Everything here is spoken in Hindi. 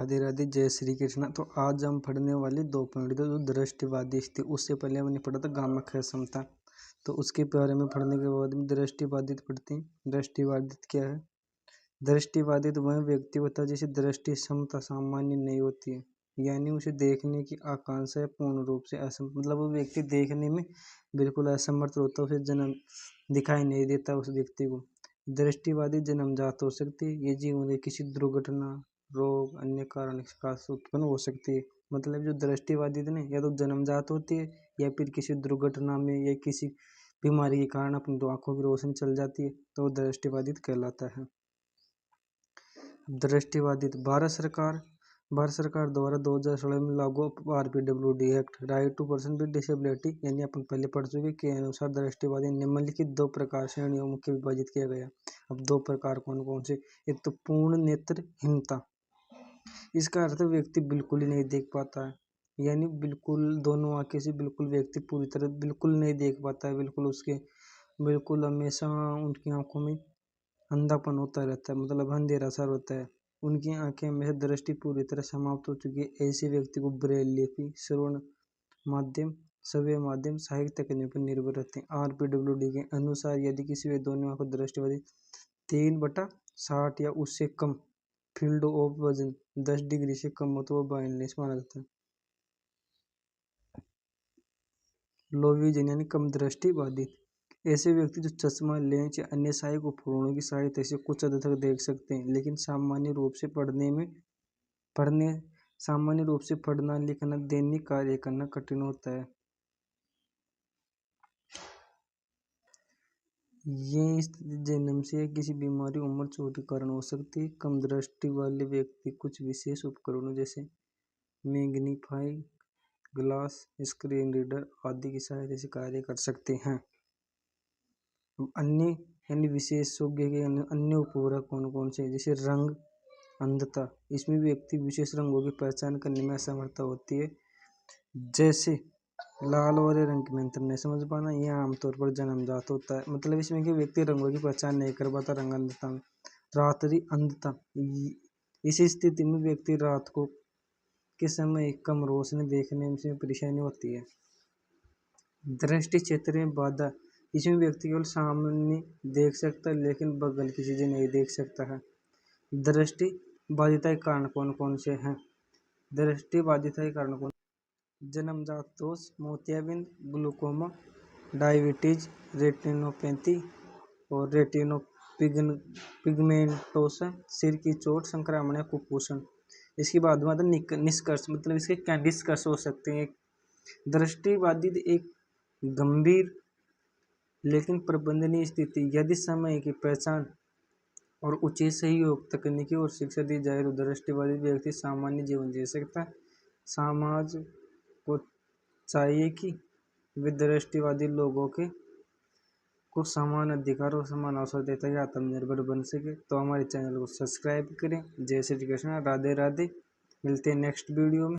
राधे राधे, जय श्री कृष्ण। तो आज हम पढ़ने वाले 2 पॉइंट जो दृष्टिवादी थी। उससे पहले हमने पढ़ा था गामक क्षमता। तो उसके बारे में पढ़ने के बाद हम दृष्टिवादित पढ़ते हैं। दृष्टिवादित क्या है? दृष्टिवादित वह व्यक्ति होता है जिसे दृष्टि क्षमता सामान्य नहीं होती है, यानी उसे देखने की आकांक्षा पूर्ण रूप से असम मतलब वो व्यक्ति देखने में बिल्कुल असमर्थ होता है, उसे जन्म दिखाई नहीं देता उस व्यक्ति को। दृष्टिवादी जन्मजात हो सकती है, ये जीवन में किसी दुर्घटना, रोग, अन्य कारण से उत्पन्न हो सकती है। मतलब जो दृष्टिवादी थे ना, या तो जन्मजात होती है या फिर किसी दुर्घटना में या किसी बीमारी के कारण अपनी आंखों की रोशनी चल जाती है, तो वो दृष्टिवादित कहलाता है। दृष्टिवादित भारत सरकार द्वारा 2016 में लागू RPWD act right to person with disability यानी अपन पहले पढ़ चुके के अनुसार दृष्टिवादी निम्नलिखित 2 प्रकार श्रेणियों में विभाजित किया गया। अब 2 प्रकार कौन कौन से? एक तो पूर्ण नेत्रहीनता, इसका अर्थ व्यक्ति बिल्कुल ही नहीं देख पाता है, यानी बिल्कुल दोनों आंखें से बिल्कुल व्यक्ति पूरी तरह बिल्कुल नहीं देख पाता है, बिल्कुल हमेशा उनकी आंखों में अंधापन होता रहता है, मतलब अंधेरा सा होता है। उनकी आंखें में दृष्टि पूरी तरह समाप्त हो चुकी है। ऐसे व्यक्ति को ब्रेल लिपि, श्रवण माध्यम, श्रव्य माध्यम सहायक तकनीक पर निर्भर रहते हैं। RPWD के अनुसार यदि किसी वे दोनों आंखों दृष्टिवादी 3/60 या उससे कम फील्ड ऑफ वजन 10 डिग्री से कम हो तो वह ब्लाइंडनेस माना जाता है। लो विजन यानी कम दृष्टिवादी ऐसे व्यक्ति जो चश्मा, लेंस या अन्य सहायक उपकरणों की सहायता से कुछ हद तक देख सकते हैं, लेकिन सामान्य रूप से पढ़ना, लिखना, दैनिक कार्य करना कठिन होता है। ये स्थिति जन्म से या किसी बीमारी, उम्र, चोट के कारण हो सकती है। कम दृष्टि वाले व्यक्ति कुछ विशेष उपकरणों जैसे मैग्नीफाइंग ग्लास, स्क्रीन रीडर आदि की सहायता से कार्य कर सकते हैं। अन्य यानी विशेषज्ञ के अन्य उपवर्ग कौन कौन से? जैसे रंग अंधता, इसमें व्यक्ति विशेष रंगों की पहचान करने में असमर्थ होती है, जैसे लाल वाले रंग की अंतर नहीं समझ पाना, यह आमतौर पर जन्मजात होता है। मतलब इसमें कि व्यक्ति रंगों की पहचान नहीं कर पाता, रंग अंधता में। रात्रि अंधता, इस स्थिति में व्यक्ति रात को के समय कम रोशनी देखने में परेशानी होती है। दृष्टि क्षेत्र में बाधा, इसमें व्यक्ति केवल सामने देख सकता है लेकिन बगल की चीजें नहीं देख सकता है। दृष्टि बाधिता के कारण कौन कौन से हैं? दृष्टि बाधिता के कारण कौन? जन्मजात दोष, मोतियाबिंद, ग्लूकोमा, डायबिटीज, रेटिनोपैथी और पिगमेंटोसा, सिर की चोट, संक्रमण या कुपोषण। इसके बाद निष्कर्ष, मतलब इसके क्या निष्कर्ष हो सकते हैं? दृष्टिबाधित एक गंभीर लेकिन प्रबंधनीय स्थिति, यदि समय की पहचान और उचित सहयोग, तकनीकी और शिक्षा दी जाए तो दृष्टिबाधित व्यक्ति सामान्य जीवन जी सकता है। समाज को चाहिए कि वे दृष्टिवादी लोगों को समान अधिकार और समान अवसर देता है, आत्मनिर्भर बन सके। तो हमारे चैनल को सब्सक्राइब करें। जय श्री कृष्ण, राधे राधे। मिलते हैं नेक्स्ट वीडियो में।